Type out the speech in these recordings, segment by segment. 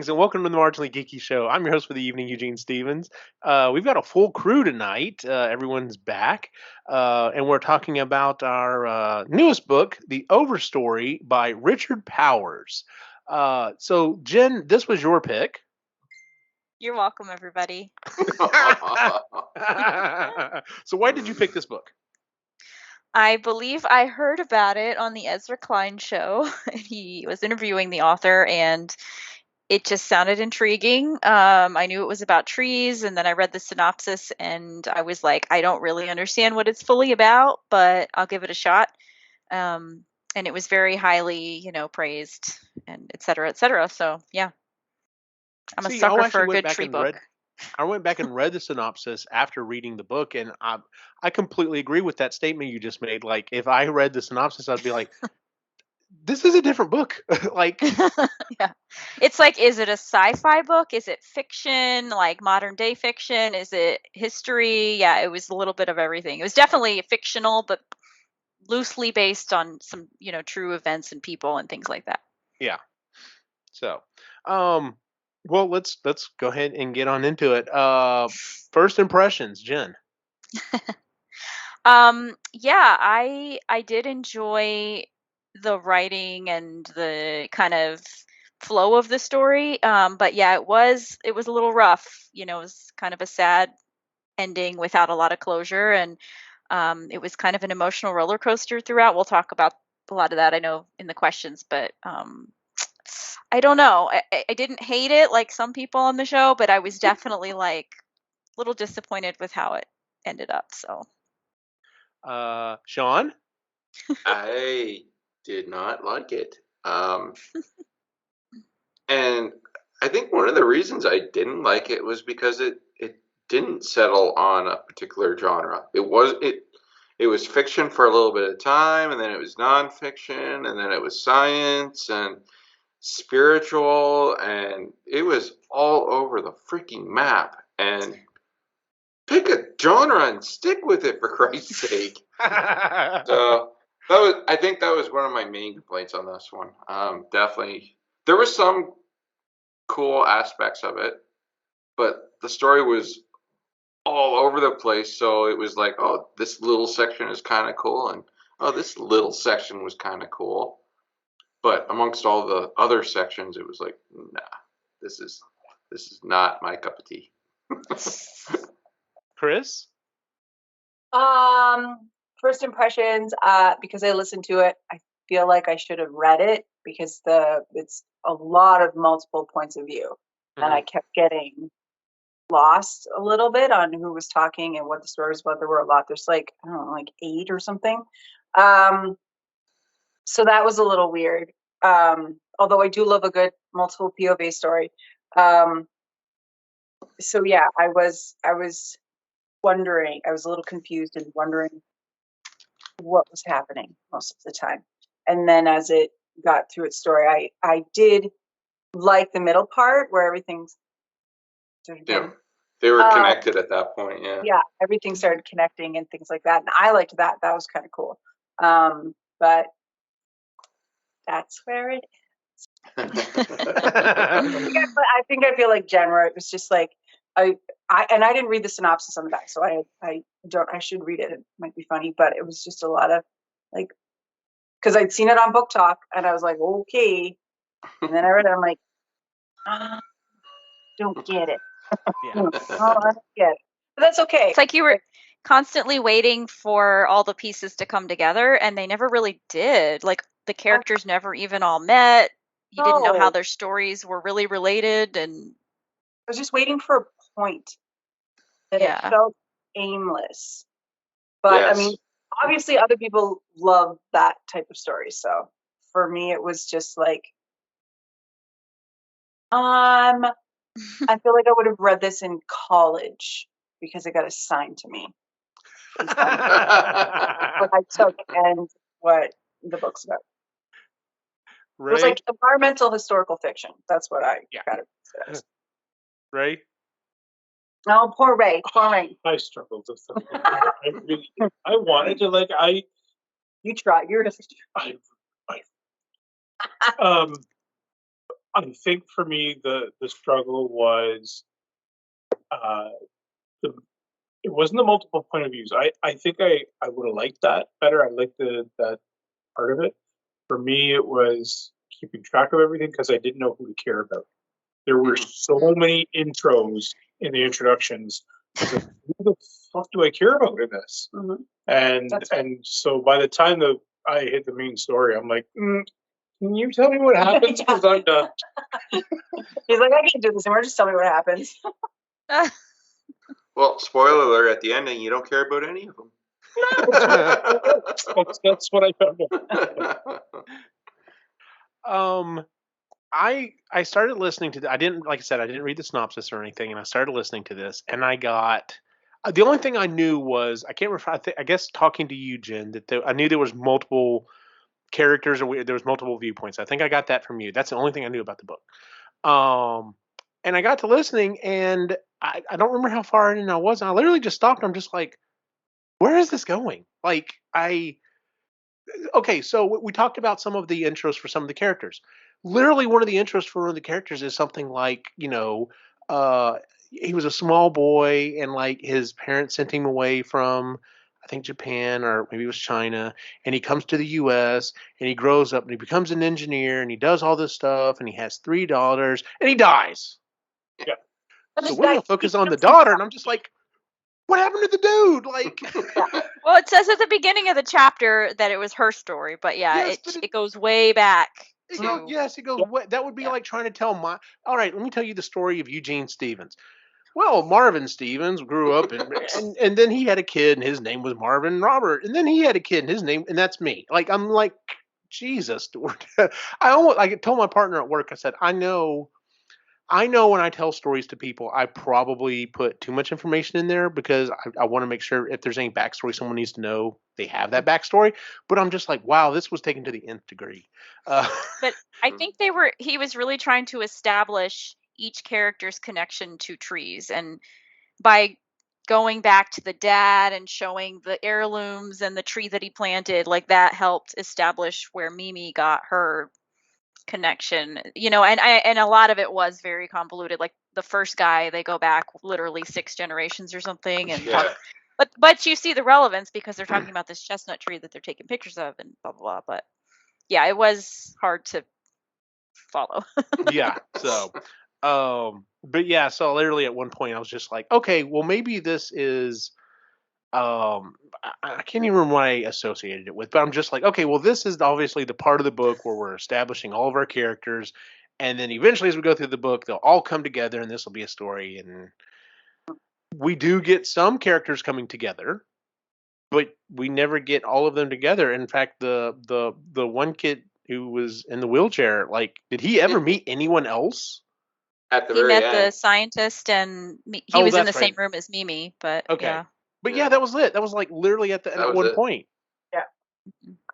Greetings and welcome to the Marginally Geeky Show. I'm your host for the evening, Eugene Stevens. We've got a full crew tonight. Everyone's back, and we're talking about our newest book, The Overstory by Richard Powers. So, Jen, this was your pick. You're welcome, everybody. So, why did you pick this book? I believe I heard about it on the Ezra Klein show. He was interviewing the author, and it just sounded intriguing. I knew it was about trees, and then I read the synopsis, and I was like, I don't really understand what it's fully about, but I'll give it a shot. And it was very highly, praised, and et cetera, et cetera. So, yeah, I'm a sucker for a good tree book. I went back and read the synopsis after reading the book, and I completely agree with that statement you just made. Like, if I read the synopsis, I'd be like, this is a different book. Yeah. It's like, is it a sci-fi book? Is it fiction, like modern day fiction? Is it history? Yeah, it was a little bit of everything. It was definitely fictional, but loosely based on some, true events and people and things like that. Yeah. So, well, let's go ahead and get on into it. First impressions, Jen. Yeah, I did enjoy the writing and the kind of flow of the story. But yeah, it was a little rough. It was kind of a sad ending without a lot of closure, and it was kind of an emotional roller coaster throughout. We'll talk about a lot of that, I know, in the questions, but I don't know. I didn't hate it like some people on the show, but I was definitely like a little disappointed with how it ended up. So, Sean? I did not like it. And I think one of the reasons I didn't like it was because it didn't settle on a particular genre. It was fiction for a little bit of time, and then it was nonfiction, and then it was science and spiritual, and it was all over the freaking map. And pick a genre and stick with it, for Christ's sake. So I think that was one of my main complaints on this one. Definitely, there was some cool aspects of it, but the story was all over the place. So it was like, oh, this little section is kind of cool, and oh, this little section was kind of cool. But amongst all the other sections, it was like, nah, this is not my cup of tea. Chris? First impressions, because I listened to it, I feel like I should have read it because it's a lot of multiple points of view. Mm-hmm. And I kept getting lost a little bit on who was talking and what the story was about. There were a lot. There's like, I don't know, like 8 or something. So that was a little weird. Although I do love a good multiple POV story. So yeah, I was wondering, I was a little confused and wondering what was happening most of the time. And then as it got through its story, I did like the middle part where everything's sort of yeah, they were connected at that point. Yeah, everything started connecting and things like that, and I liked that. That was kind of cool. But that's where it is. I think I feel like Jen, where it was just like I didn't read the synopsis on the back, so I should read it. It might be funny, but it was just a lot of like, because I'd seen it on Book Talk and I was like, okay, and then I read it, I'm like, don't get it. Yeah. I don't get it. But that's okay. It's like you were constantly waiting for all the pieces to come together, and they never really did. Like, the characters never even all met. You didn't know how their stories were really related, and I was just waiting for a point that it felt aimless. But yes. I mean, obviously other people love that type of story. So for me, it was just like, I feel like I would have read this in college because it got assigned to me. What I took and what the book's about. Ray? It was like environmental historical fiction. That's what I kind of said. Ray? Oh, poor Ray. Poor Ray. I struggled with something. I wanted to You tried. You're just. I think for me the struggle was the it wasn't the multiple point of views. I think I would have liked that better. I liked that part of it. For me, it was keeping track of everything because I didn't know who to care about. There were so many intros in the introductions. I was like, who the fuck do I care about in this? And so by the time that I hit the main story, I'm like, can you tell me what happens? Because I'm done. He's like, I can't do this anymore. Just tell me what happens. Well, spoiler alert, at the ending, you don't care about any of them. That's what I found out. I started listening to I didn't, like I said, I didn't read the synopsis or anything, and I started listening to this, and I got the only thing I knew was I can't remember. I guess talking to you, Jen, that I knew there was multiple characters or there was multiple viewpoints. I think I got that from you. That's the only thing I knew about the book. And I got to listening, and I don't remember how far in I was. And I literally just stopped. I'm just like, where is this going? Like okay, so we talked about some of the intros for some of the characters. Literally, one of the intros for one of the characters is something like, he was a small boy, and like his parents sent him away from, I think, Japan or maybe it was China, and he comes to the U.S. and he grows up and he becomes an engineer and he does all this stuff and he has $3 and he dies. Yeah. So we're gonna focus on the daughter, and I'm just like, what happened to the dude? Like, well, it says at the beginning of the chapter that it was her story, but yeah, yes, it goes way back. It goes. That would be like trying to tell my. All right, let me tell you the story of Eugene Stevens. Well, Marvin Stevens grew up and then he had a kid and his name was Marvin Robert, and then he had a kid and his name, and that's me. Like, I'm like, Jesus. I told my partner at work, I said, I know when I tell stories to people, I probably put too much information in there because I want to make sure if there's any backstory someone needs to know, they have that backstory. But I'm just like, wow, this was taken to the nth degree. But I think he was really trying to establish each character's connection to trees. And by going back to the dad and showing the heirlooms and the tree that he planted, like that helped establish where Mimi got her connection, and a lot of it was very convoluted. Like the first guy, they go back literally 6 generations or something, and but you see the relevance because they're talking about this chestnut tree that they're taking pictures of and blah blah blah. But yeah, it was hard to follow. Yeah. So, but yeah, so literally at one point I was just like, okay, well maybe this is, I can't even remember what I associated it with, but I'm just like, okay, well this is obviously the part of the book where we're establishing all of our characters, and then eventually as we go through the book, they'll all come together, and this will be a story, and we do get some characters coming together, but we never get all of them together. In fact, the one kid who was in the wheelchair, like, did he ever meet anyone else? At the He very met end. the scientist, and he was in the same room as Mimi. But okay, yeah. But yeah, that was it. That was like literally at one point. Yeah.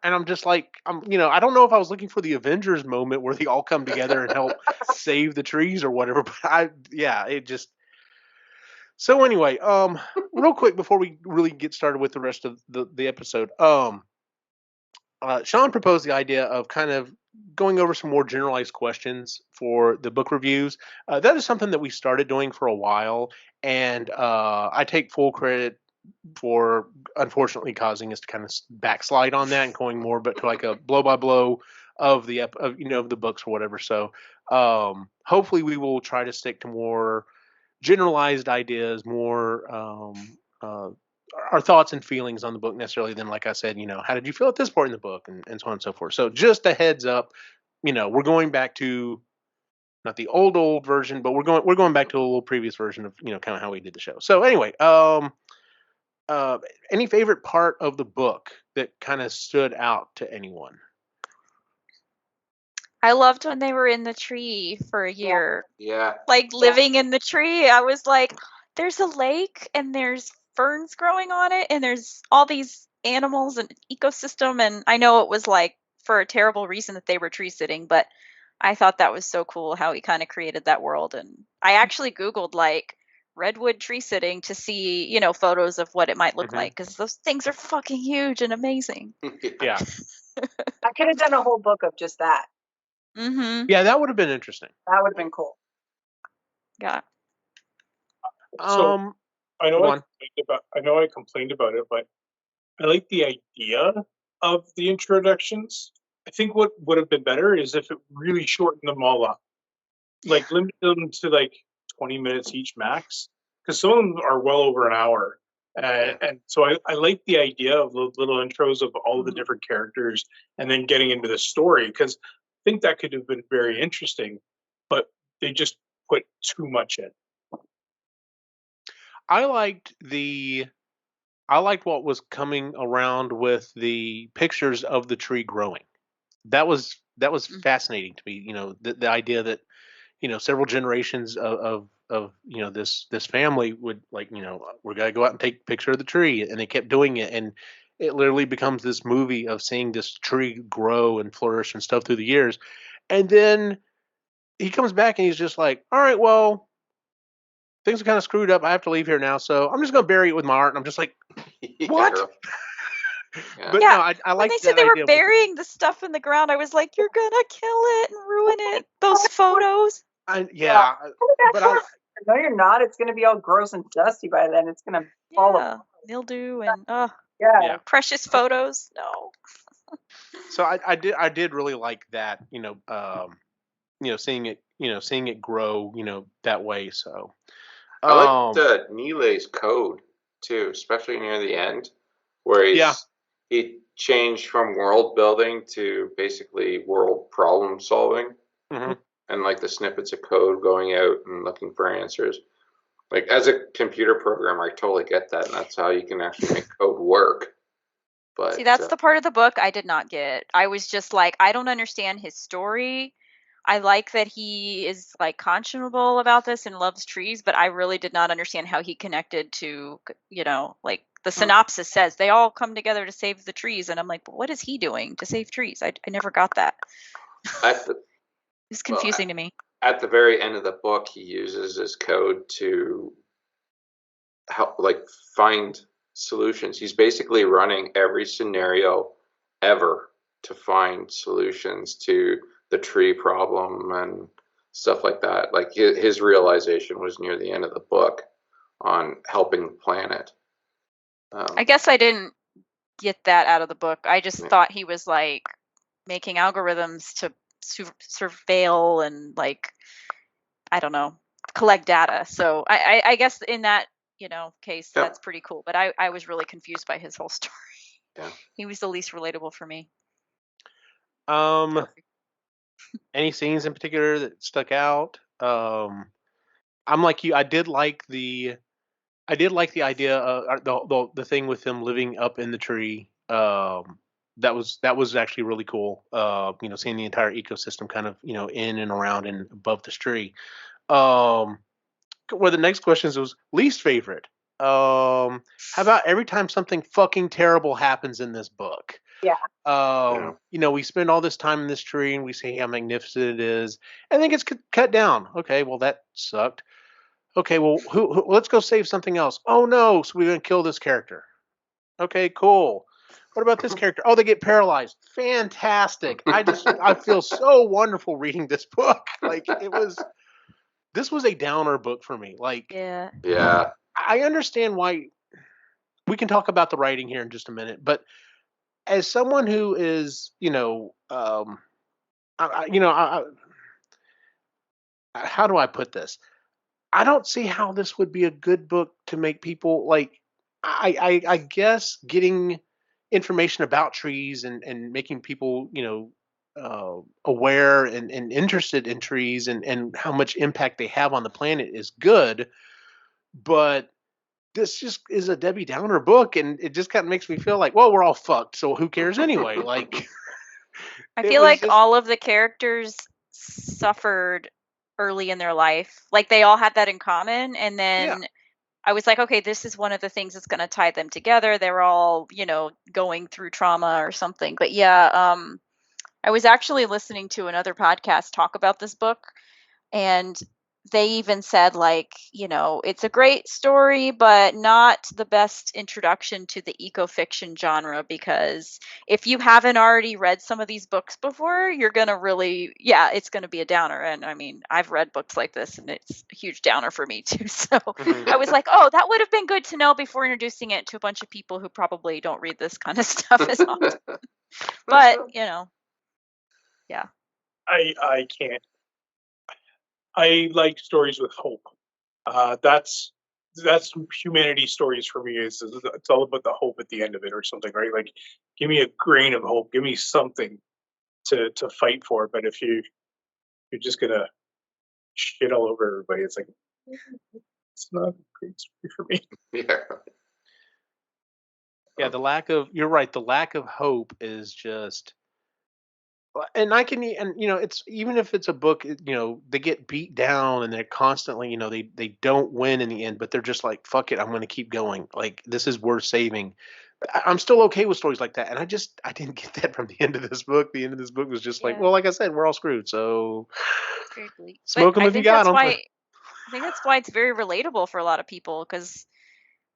And I'm just like, I don't know if I was looking for the Avengers moment where they all come together and help save the trees or whatever, but it just. So anyway, real quick before we really get started with the rest of the episode, Sean proposed the idea of kind of going over some more generalized questions for the book reviews. That is something that we started doing for a while, and I take full credit for unfortunately causing us to kind of backslide on that and going more but to like a blow by blow of the the books or whatever. So hopefully we will try to stick to more generalized ideas, more our thoughts and feelings on the book necessarily than, like I said, how did you feel at this point in the book, and so on and so forth. So just a heads up, we're going back to not the old version, but we're going back to a little previous version of kind of how we did the show. So anyway, any favorite part of the book that kind of stood out to anyone? I loved when they were in the tree for a year. Yeah. Like living in the tree. I was like, there's a lake and there's ferns growing on it and there's all these animals and ecosystem. And I know it was like for a terrible reason that they were tree sitting, but I thought that was so cool how he kind of created that world. And I actually Googled like redwood tree sitting to see, photos of what it might look like, because those things are fucking huge and amazing. Yeah. I could have done a whole book of just that. Mm-hmm. Yeah, that would have been interesting. That would have been cool. Yeah. So I know go I on. complained about it, but I like the idea of the introductions. I think what would have been better is if it really shortened them all up, like limit them to like 20 minutes each max, because some of them are well over an hour. And so I like the idea of the little intros of all of the different characters and then getting into the story, because I think that could have been very interesting, but they just put too much in. I liked what was coming around with the pictures of the tree growing. That was fascinating to me. You know, the idea that, you know, several generations of you know, this family would, like, you know, we're gonna go out and take a picture of the tree, and they kept doing it, and it literally becomes this movie of seeing this tree grow and flourish and stuff through the years. And then he comes back and he's just like, all right, well, things are kind of screwed up. I have to leave here now, so I'm just gonna bury it with my art. And I'm just like, what? Yeah. But Yeah, no, I when like they said that they were idea. burying the stuff in the ground, I was like, "You're gonna kill it and ruin it." Those photos. Yeah, but I No, you're not. It's going to be all gross and dusty by then. It's going to fall Yeah, apart. mildew and yeah. precious photos. No. So I did really like that. You know, seeing it grow, you know, that way. So I um, liked Neelay's code too, especially near the end, where yeah. he changed from world building to basically world problem solving, Hmm. and like the snippets of code going out and looking for answers. Like as a computer programmer, I totally get that, and that's how you can actually make code work. But See, that's the part of the book I did not get. I was just like, I don't understand his story. I like that he is like conscionable about this and loves trees, but I really did not understand how he connected to, you know, like the synopsis says they all come together to save the trees, and I'm like, but what is he doing to save trees? I never got that. at the It's well, confusing to me. at the very end of the book, he uses his code to help, like, find solutions. He's basically running every scenario ever to find solutions to the tree problem and stuff like that. Like his realization was near the end of the book on helping the planet. I guess I didn't get that out of the book. I just Yeah. thought he was like making algorithms to surveil and, like, I don't know, collect data. So I guess in that, you know, case, Yeah. that's pretty cool. But I was really confused by his whole story. Yeah. He was the least relatable for me. Any scenes in particular that stuck out? I'm like you. I did like the idea of the thing with them living up in the tree. That was actually really cool. You know, seeing the entire ecosystem kind of, you know, in and around and above this tree. Um, well, the next question was least favorite. How about every time something fucking terrible happens in this book? Yeah. Yeah. You know, we spend all this time in this tree and we see how magnificent it is, and then it gets cut down. Okay, well that sucked. Okay, well, let's go save something else. Oh no, so we're gonna kill this character. Okay, cool. What about this character? Oh, they get paralyzed. Fantastic. I feel so wonderful reading this book. Like this was a downer book for me. Like Yeah. Yeah. I understand why. We can talk about the writing here in just a minute, but as someone who is, you know, you know, how do I put this? I don't see how this would be a good book to make people like. I guess getting information about trees and making people, you know, aware and interested in trees and how much impact they have on the planet is good, but this just is a Debbie Downer book, and it just kind of makes me feel like, well, we're all fucked, so who cares anyway? Like, I it feel was like just, all of the characters suffered early in their life. Like they all had that in common. And yeah, then I was like, okay, this is one of the things that's going to tie them together. They're all, you know, going through trauma or something. But yeah, I was actually listening to another podcast talk about this book, and they even said, like, it's a great story, but not the best introduction to the eco-fiction genre, because if you haven't already read some of these books before, you're going to really, it's going to be a downer. And I mean, I've read books like this and it's a huge downer for me too. So I was like, oh, that would have been good to know before introducing it to a bunch of people who probably don't read this kind of stuff as often. But, yeah. I can't. I like stories with hope. That's humanity stories for me. It's all about the hope at the end of it or something, right? Like, give me a grain of hope. Give me something to fight for. But if you're just gonna shit all over everybody, it's like, it's not a great story for me. Yeah, you're right, the lack of hope is just, and it's, even if it's a book, they get beat down and they're constantly, they don't win in the end, but they're just like, fuck it, I'm going to keep going. Like, this is worth saving. I'm still okay with stories like that. And I didn't get that from the end of this book. The end of this book was just like, well, like I said, we're all screwed. So smoke them if you got them. I think that's why it's very relatable for a lot of people, because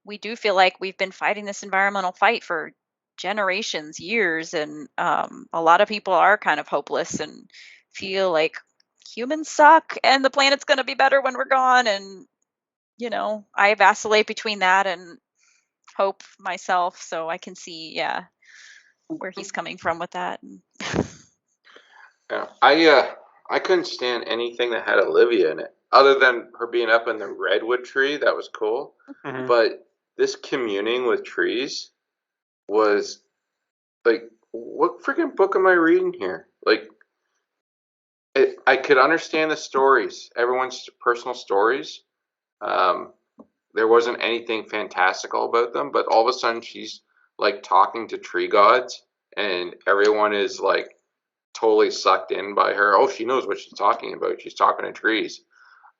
we do feel like we've been fighting this environmental fight for generations, years, and a lot of people are kind of hopeless and feel like humans suck and the planet's going to be better when we're gone. And I vacillate between that and hope myself, so I can see where he's coming from with that. Yeah, I couldn't stand anything that had Olivia in it, other than her being up in the redwood tree. That was cool. Mhm. But this communing with trees was like, what freaking book am I reading here? Like, I could understand the stories, everyone's personal stories. Um, there wasn't anything fantastical about them, but all of a sudden she's like talking to tree gods, and everyone is like totally sucked in by her. Oh, she knows what she's talking about. She's talking to trees.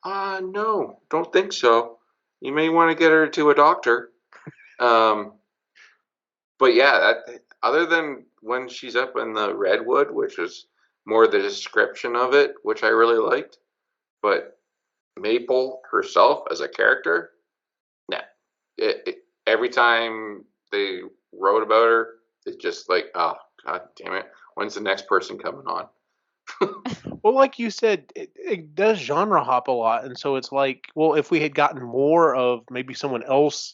No, don't think so. You may want to get her to a doctor. But yeah, other than when she's up in the redwood, which was more the description of it, which I really liked, but Maple herself as a character, nah. Every time they wrote about her, it's just like, oh, god damn it, when's the next person coming on? Well, like you said, it does genre hop a lot. And so it's like, well, if we had gotten more of maybe someone else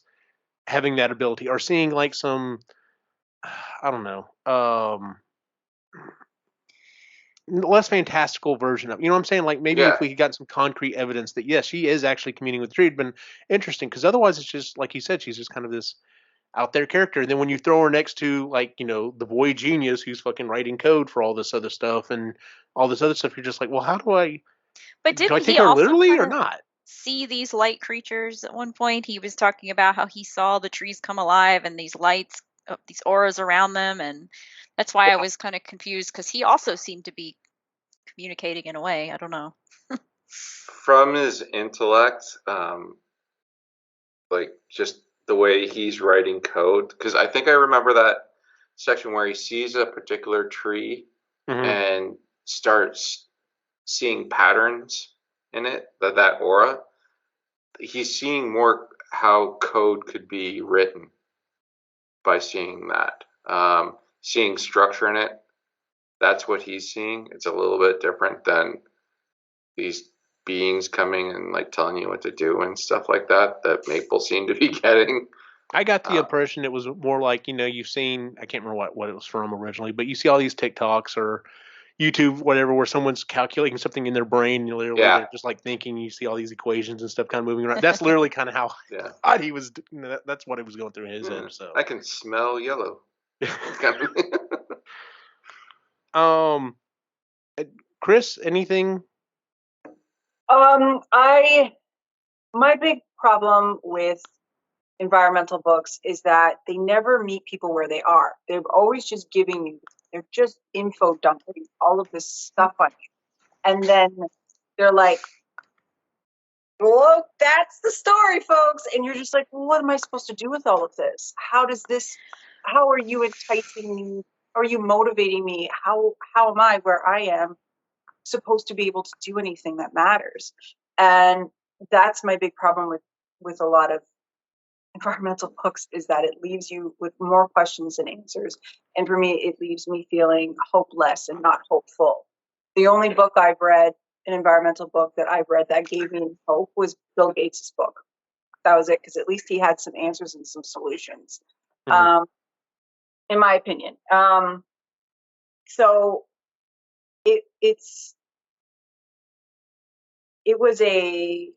having that ability, or seeing like some, I don't know, less fantastical version of, you know what I'm saying? Like, maybe if we had gotten some concrete evidence that yes, she is actually communing with the tree, it'd been interesting. Because otherwise, it's just like you said, she's just kind of this out there character. And then when you throw her next to, like, the boy genius who's fucking writing code for all this other stuff and all this other stuff, you're just like, well, how do I But take her literally or not? See these light creatures at one point? He was talking about how he saw the trees come alive and these lights, these auras around them, and that's why I was kind of confused, because he also seemed to be communicating in a way. I don't know. From his intellect, like just the way he's writing code, because I think I remember that section where he sees a particular tree and starts seeing patterns in it, that aura. He's seeing more how code could be written by seeing that, seeing structure in it. That's what he's seeing. It's a little bit different than these beings coming and like telling you what to do and stuff like that Maple seemed to be getting. I got the impression it was more like, you've seen, I can't remember what it was from originally, but you see all these TikToks or YouTube, whatever, where someone's calculating something in their brain, and literally they're just like thinking, you see all these equations and stuff kind of moving around. That's literally kind of how I thought he was, that's what it was going through his head. So I can smell yellow. Chris, anything? My big problem with environmental books is that they never meet people where they are. They're always just giving you, they're just info dumping all of this stuff on you. And then they're like, look, that's the story, folks. And you're just like, well, what am I supposed to do with all of this? How are you enticing me? How are you motivating me? How am I, where I am, supposed to be able to do anything that matters? And that's my big problem with a lot of environmental books, is that it leaves you with more questions than answers. And for me, it leaves me feeling hopeless and not hopeful. The only book I've read, an environmental book that I've read that gave me hope, was Bill Gates' book. That was it, because at least he had some answers and some solutions, Mhm. in my opinion. So it was a.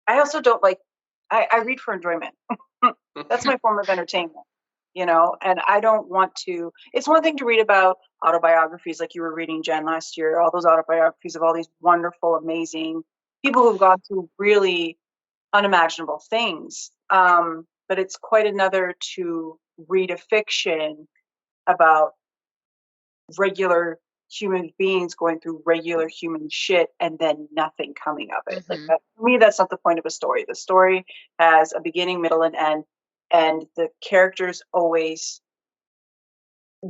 I also don't like. I read for enjoyment. That's my form of entertainment, and I don't want to. It's one thing to read about autobiographies like you were reading, Jen, last year, all those autobiographies of all these wonderful, amazing people who've gone through really unimaginable things. But it's quite another to read a fiction about regular human beings going through regular human shit and then nothing coming of it. Like that, for me, that's not the point of a story. The story has a beginning, middle, and end, and the characters always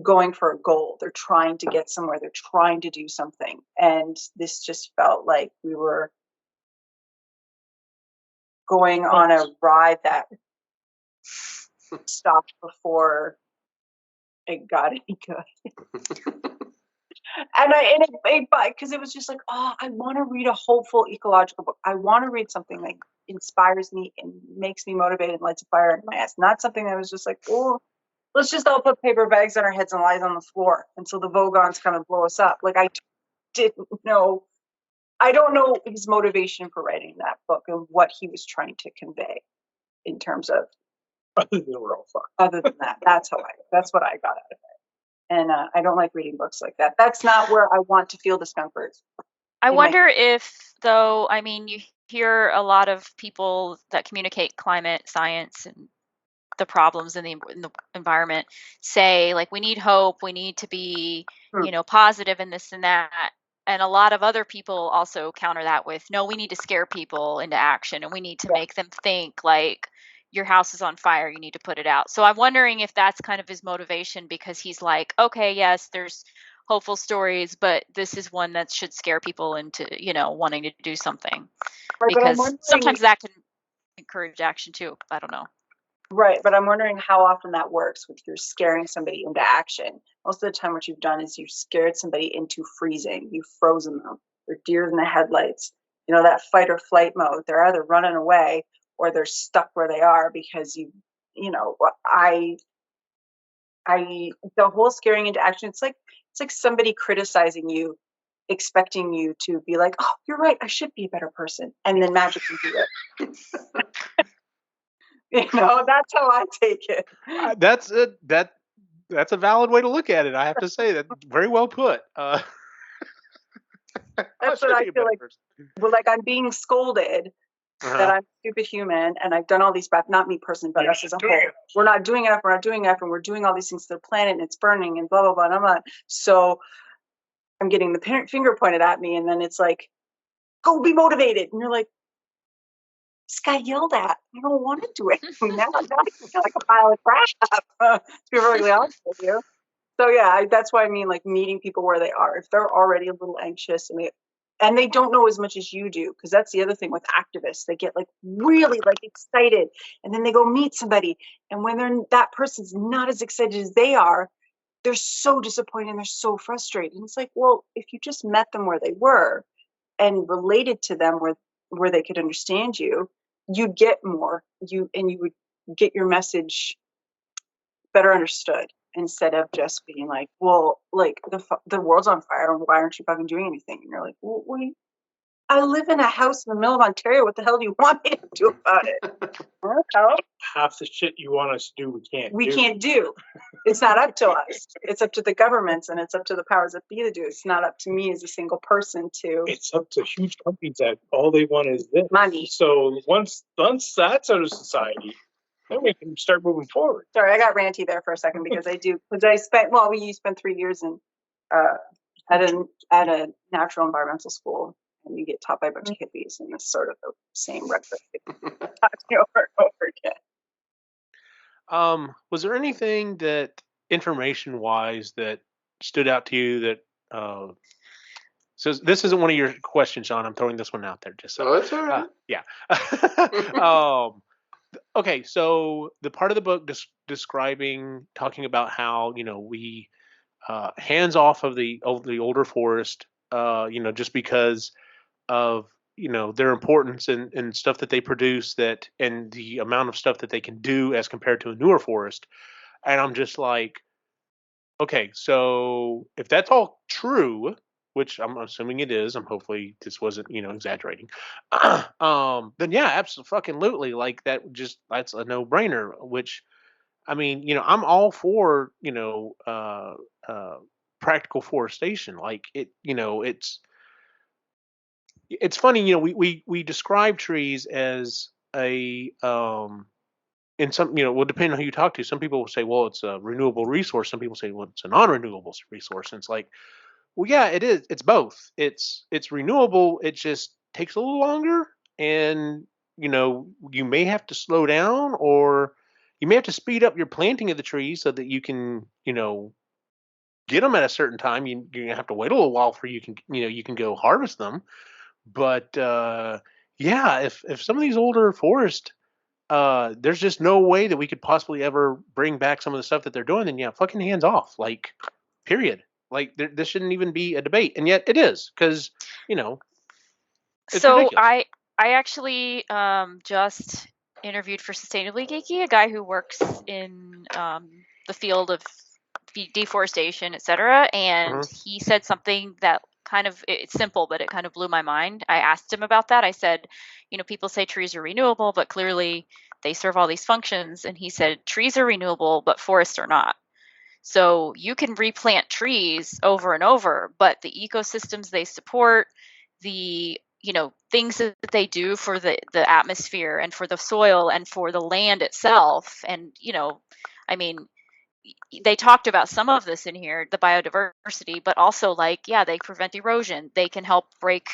going for a goal. They're trying to get somewhere. They're trying to do something. And this just felt like we were going on a ride that stopped before it got any good. And because it was just like, oh, I want to read a hopeful ecological book. I want to read something that inspires me and makes me motivated and lights a fire in my ass. Not something that was just like, oh, let's just all put paper bags on our heads and lie on the floor until the Vogons come and blow us up. Like, I didn't know. I don't know his motivation for writing that book and what he was trying to convey in terms of. Other than we're all fucked. Other than that, that's what I got out of it. And I don't like reading books like that. That's not where I want to feel discomfort. I wonder if, though, I mean, you hear a lot of people that communicate climate science and the problems in the environment say, like, we need hope, we need to be, positive and this and that. And a lot of other people also counter that with, no, we need to scare people into action and we need to make them think, like, your house is on fire, you need to put it out. So I'm wondering if that's kind of his motivation, because he's like, okay, yes, there's hopeful stories, but this is one that should scare people into, wanting to do something. Right, because sometimes that can encourage action too. I don't know. Right, but I'm wondering how often that works with you're scaring somebody into action. Most of the time what you've done is you've scared somebody into freezing. You've frozen them. They're deer in the headlights. That fight or flight mode. They're either running away or they're stuck where they are because the whole scaring into action, it's like somebody criticizing you, expecting you to be like, oh, you're right, I should be a better person, and then magically do it. That's how I take it. That's a valid way to look at it. I have to say that very well put. That's what I feel like. Well, like I'm being scolded that I'm stupid human and I've done all these bad, not me personally, but us as a whole. We're not doing enough. We're not doing enough, and we're doing all these things to the planet, and it's burning, and blah blah blah. And I'm not. So I'm getting the finger pointed at me, and then it's like, go be motivated, and you're like, this guy yelled at. I don't want to do it. Now I feel like a pile of crap. To be perfectly honest with you. So yeah, that's why I mean, like, meeting people where they are. If they're already a little anxious and they don't know as much as you do, because that's the other thing with activists. They get like really like excited, and then they go meet somebody, and when that person's not as excited as they are, they're so disappointed and they're so frustrated. And it's like, well, if you just met them where they were and related to them where they could understand you, you'd get more. You would get your message better understood, instead of just being like, well, like the world's on fire, why aren't you fucking doing anything? And you're like, well, wait, I live in a house in the middle of Ontario. What the hell do you want me to do about it? Half the shit you want us to do, we can't do. It's not up to us. It's up to the governments, and it's up to the powers that be to do. It's not up to me as a single person to. It's up to huge companies that all they want is this money. So once that's out of society, then we can start moving forward. Sorry, I got ranty there for a second because you spent 3 years in at a natural environmental school, and you get taught by a bunch of hippies, and it's sort of the same rhetoric over and over again. Was there anything that information-wise that stood out to you that So this isn't one of your questions, Sean. I'm throwing this one out there just so. Oh, it's all right. Yeah. Okay, so the part of the book talking about how we hands off of the older forest, just because of their importance and stuff that they produce and the amount of stuff that they can do as compared to a newer forest. And I'm just like, okay, so if that's all true, which I'm assuming it is, I'm hopefully this wasn't, exaggerating. Then yeah, absolutely, like that's a no-brainer. Which I mean, I'm all for practical forestation. Like it's funny, we describe trees as a in some, well, depending on who you talk to, some people will say, well, it's a renewable resource. Some people say, well, it's a non-renewable resource. And it's like, well, yeah, it is. It's both. It's renewable. It just takes a little longer, and you may have to slow down, or you may have to speed up your planting of the trees so that you can, get them at a certain time. You're gonna have to wait a little while for you can go harvest them. But yeah, if some of these older forests, there's just no way that we could possibly ever bring back some of the stuff that they're doing, then yeah, fucking hands off. Like, period. Like, this shouldn't even be a debate, and yet it is, because it's So ridiculous. I actually just interviewed for Sustainably Geeky, a guy who works in the field of deforestation, etc. And Uh-huh. he said something that it's simple, but it kind of blew my mind. I asked him about that. I said, people say trees are renewable, but clearly they serve all these functions. And he said, trees are renewable, but forests are not. So you can replant trees over and over, but the ecosystems they support, the things that they do for the atmosphere and for the soil and for the land itself, and I mean, they talked about some of this in here, the biodiversity, but also, like, yeah, they prevent erosion. They can help break,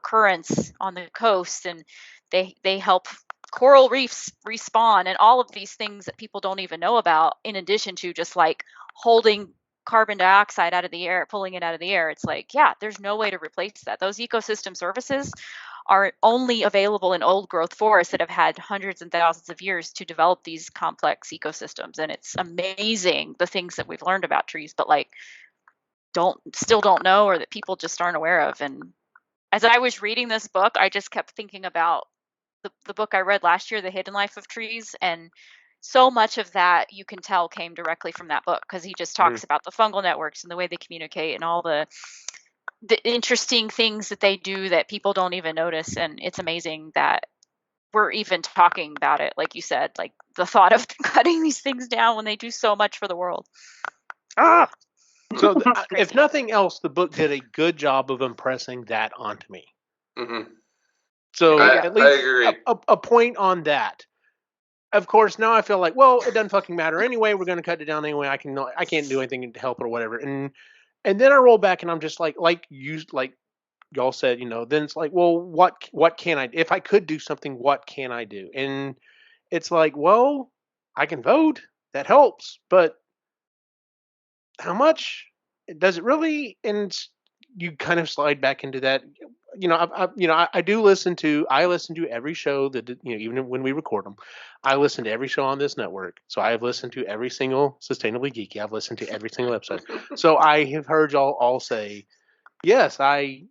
currents on the coast, and they help coral reefs respawn, and all of these things that people don't even know about, in addition to just like holding carbon dioxide out of the air, pulling it out of the air. It's like, yeah, there's no way to replace that. Those ecosystem services are only available in old growth forests that have had hundreds and thousands of years to develop these complex ecosystems. And it's amazing the things that we've learned about trees, but like still don't know, or that people just aren't aware of. And as I was reading this book, I just kept thinking about the book I read last year, The Hidden Life of Trees. And so much of that, you can tell, came directly from that book, because he just talks about the fungal networks and the way they communicate and all the interesting things that they do that people don't even notice. And it's amazing that we're even talking about it. Like you said, like the thought of cutting these things down when they do so much for the world. So if nothing else, the book did a good job of impressing that onto me. Mm-hmm. So at I least agree. a point on that. Of course, now I feel like, well, it doesn't fucking matter anyway. We're going to cut it down anyway. I can't do anything to help it or whatever. And then I roll back and I'm just like y'all said, then it's like, well, what can I, if I could do something, what can I do? And it's like, well, I can vote. That helps, but how much does it really? And you kind of slide back into that. I do listen to. I listen to every show that even when we record them, I listen to every show on this network. So I have listened to every single Sustainably Geeky. I've listened to every single episode. So I have heard y'all all say, yes, I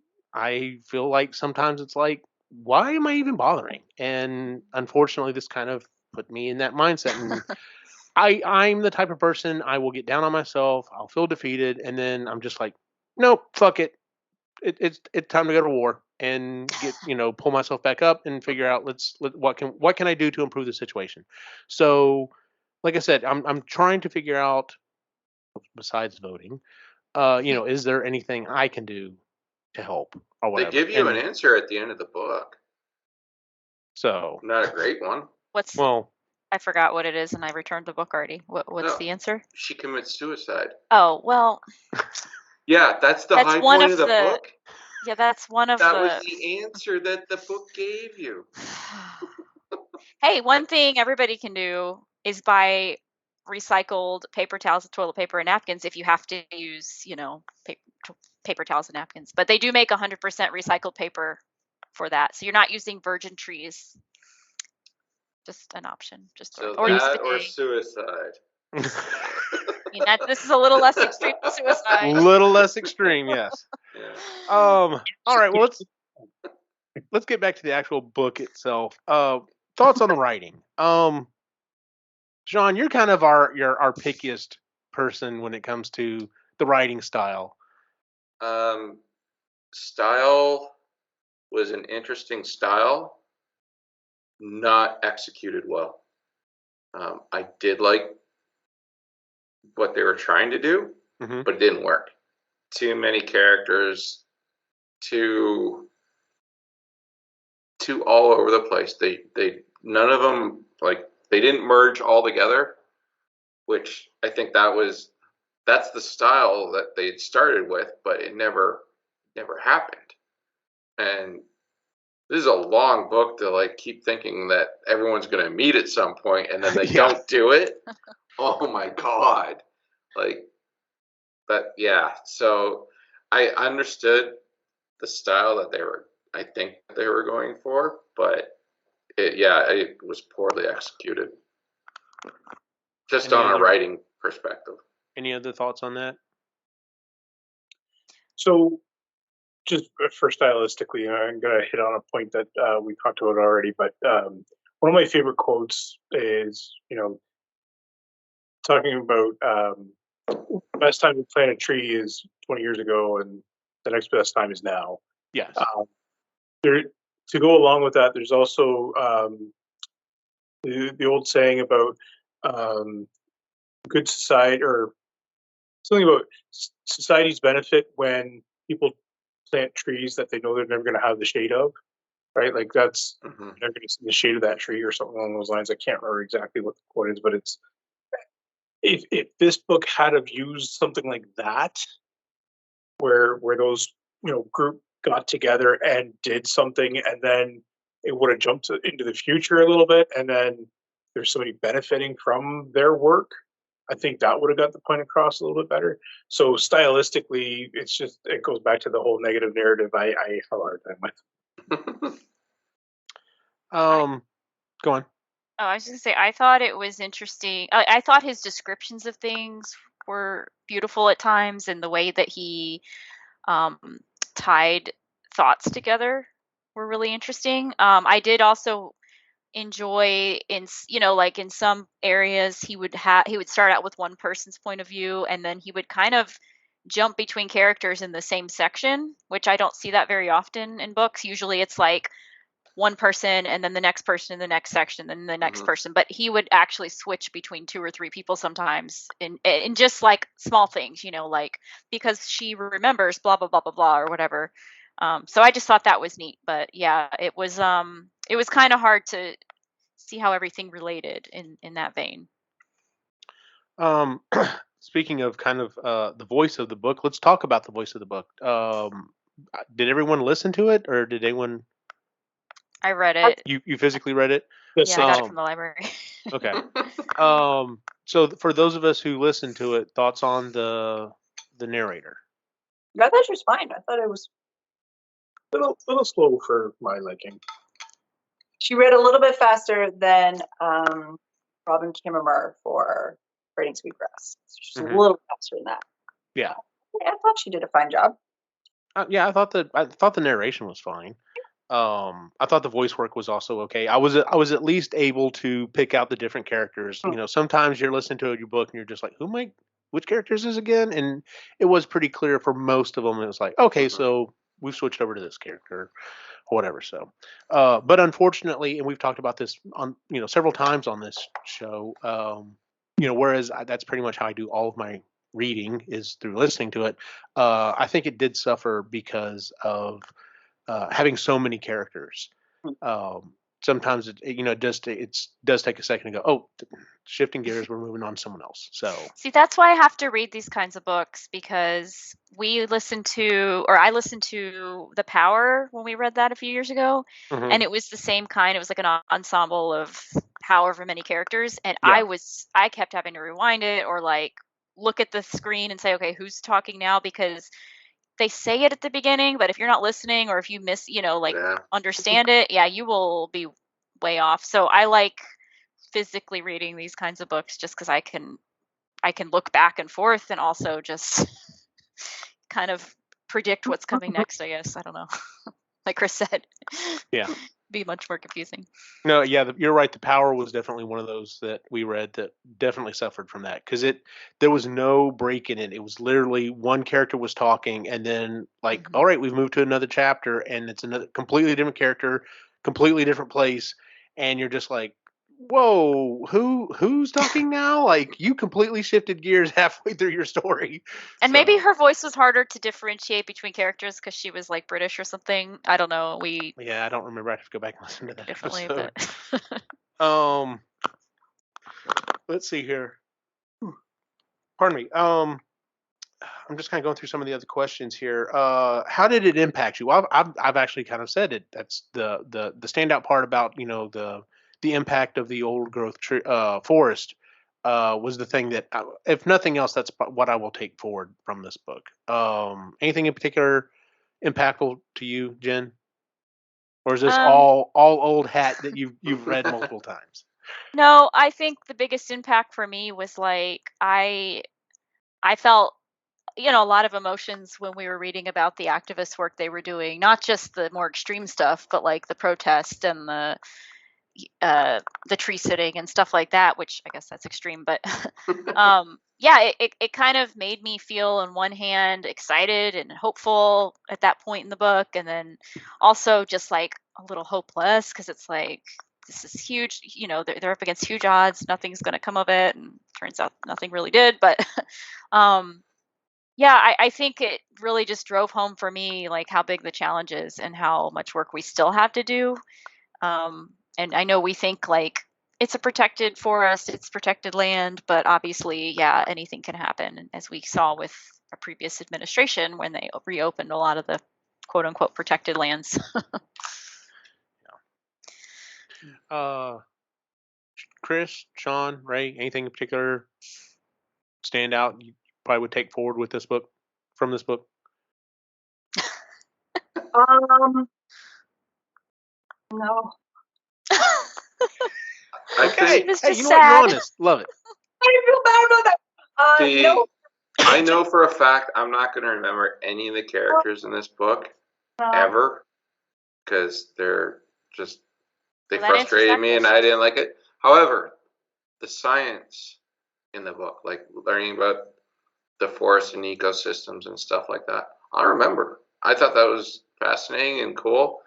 feel like sometimes it's like, why am I even bothering? And unfortunately, this kind of put me in that mindset. And I'm the type of person, I will get down on myself. I'll feel defeated, and then I'm just like, nope, fuck it. It's time to go to war and get pull myself back up and figure out what can I do to improve the situation. So, like I said, I'm trying to figure out, besides voting, is there anything I can do to help or They whatever? give you an answer at the end of the book. So Not a great one. I forgot what it is, and I returned the book already. What's the answer? She commits suicide. Oh, well. Yeah, that's the high point of the book. Yeah, that's one of that was the answer that the book gave you. Hey, one thing everybody can do is buy recycled paper towels, toilet paper, and napkins if you have to use, paper towels and napkins. But they do make 100% recycled paper for that, so you're not using virgin trees. Just an option. Just So or use that the or day. suicide. I mean, this is a little less extreme than suicide. Little less extreme, yes. Yeah. All right, well, let's get back to the actual book itself. Thoughts on the writing. Sean, you're kind of our pickiest person when it comes to the writing style. Style was an interesting style, not executed well. I did like what they were trying to do, Mm-hmm. but it didn't work. Too many characters, too all over the place. They none of them, like, they didn't merge all together, which I think that's the style that they started with, but it never happened. And this is a long book to, like, keep thinking that everyone's going to meet at some point and then they Yeah. don't do it. Oh my God. Like, but yeah, so I understood the style that I think they were going for, but it was poorly executed. Just on a writing perspective. Any other thoughts on that? So, just for stylistically, I'm going to hit on a point that we talked about already, but one of my favorite quotes is, talking about best time to plant a tree is 20 years ago, and the next best time is now. Yes. There, to go along with that, there's also the old saying about good society, or something about society's benefit when people plant trees that they know they're never going to have the shade of, right? Like that's Mhm. they're going to see the shade of that tree or something along those lines. I can't remember exactly what the quote is, but it's if this book had have used something like that, where those group got together and did something, and then it would have jumped into the future a little bit, and then there's somebody benefiting from their work. I think that would have got the point across a little bit better. So stylistically, it goes back to the whole negative narrative I have a hard time with. Go on. Oh, I was just gonna say, I thought it was interesting. I thought his descriptions of things were beautiful at times, and the way that he um, tied thoughts together were really interesting. I did also enjoy like in some areas he would start out with one person's point of view, and then he would kind of jump between characters in the same section, which I don't see that very often in books. Usually it's like one person and then the next person in the next section, then the next person, but he would actually switch between two or three people sometimes in just like small things, like because she remembers blah blah blah blah blah or whatever. So I just thought that was neat. But yeah, it was kind of hard to see how everything related in that vein. Speaking of kind of the voice of the book, let's talk about the voice of the book. Did everyone listen to it, or did anyone? I read it. You physically read it? Yeah, I got it from the library. Okay. So for those of us who listened to it, thoughts on the narrator? I thought she was fine. I thought it was a little slow for my liking. She read a little bit faster than Robin Kimmerer for Writing Sweetgrass. She's a little faster than that. Yeah. I thought she did a fine job. Yeah, I thought the narration was fine. I thought the voice work was also okay. I was at least able to pick out the different characters. Sometimes you're listening to your book and you're just like, which character is this again? And it was pretty clear for most of them. It was like, okay, so we've switched over to this character or whatever. So, but unfortunately, and we've talked about this on several times on this show. Whereas that's pretty much how I do all of my reading is through listening to it. I think it did suffer because of having so many characters. Sometimes it does take a second to go, oh, shifting gears, we're moving on to someone else. So see, that's why I have to read these kinds of books, because I listened to The Power when we read that a few years ago, and it was the same kind. It was like an ensemble of however many characters, and I kept having to rewind it or like look at the screen and say, okay, who's talking now? Because they say it at the beginning, but if you're not listening or if you miss, Yeah. understand it, you will be way off. So I like physically reading these kinds of books just because I can look back and forth and also just kind of predict what's coming next, I guess. I don't know. Like Chris said. Yeah. Be much more confusing. No, yeah, you're right. The Power was definitely one of those that we read that definitely suffered from that because there was no break in it. It was literally one character was talking, and then like, all right, we've moved to another chapter, and it's another completely different character, completely different place, and you're just like, whoa, who's talking now? Like, you completely shifted gears halfway through your story. And maybe her voice was harder to differentiate between characters because she was like British or something. I don't know. Yeah, I don't remember. I have to go back and listen to that differently, episode. but Let's see here. Pardon me. I'm just kind of going through some of the other questions here. How did it impact you? I've actually kind of said it. That's the standout part about the impact of the old growth forest was the thing that, if nothing else, that's what I will take forward from this book. Anything in particular impactful to you, Jen? Or is this all old hat that you've read multiple times? No, I think the biggest impact for me was like I felt a lot of emotions when we were reading about the activist work they were doing, not just the more extreme stuff, but like the protest and the tree sitting and stuff like that, which I guess that's extreme, but it kind of made me feel on one hand excited and hopeful at that point in the book, and then also just like a little hopeless because it's like this is huge, they're up against huge odds, nothing's going to come of it, and turns out nothing really did, but I think it really just drove home for me like how big the challenge is and how much work we still have to do. And I know we think like it's a protected forest, it's protected land, but obviously, anything can happen, as we saw with a previous administration when they reopened a lot of the quote unquote protected lands. Chris, Sean, Ray, anything in particular stand out you probably would take forward with this book, from this book? No. Okay. It's Hey, just you know what? sad. You're honest. Love it. I feel bad about that. No. I know for a fact I'm not going to remember any of the characters in this book ever because they Well, that answers frustrated that me and question. I didn't like it. However, the science in the book, like learning about the forest and ecosystems and stuff like that, I remember. I thought that was fascinating and cool,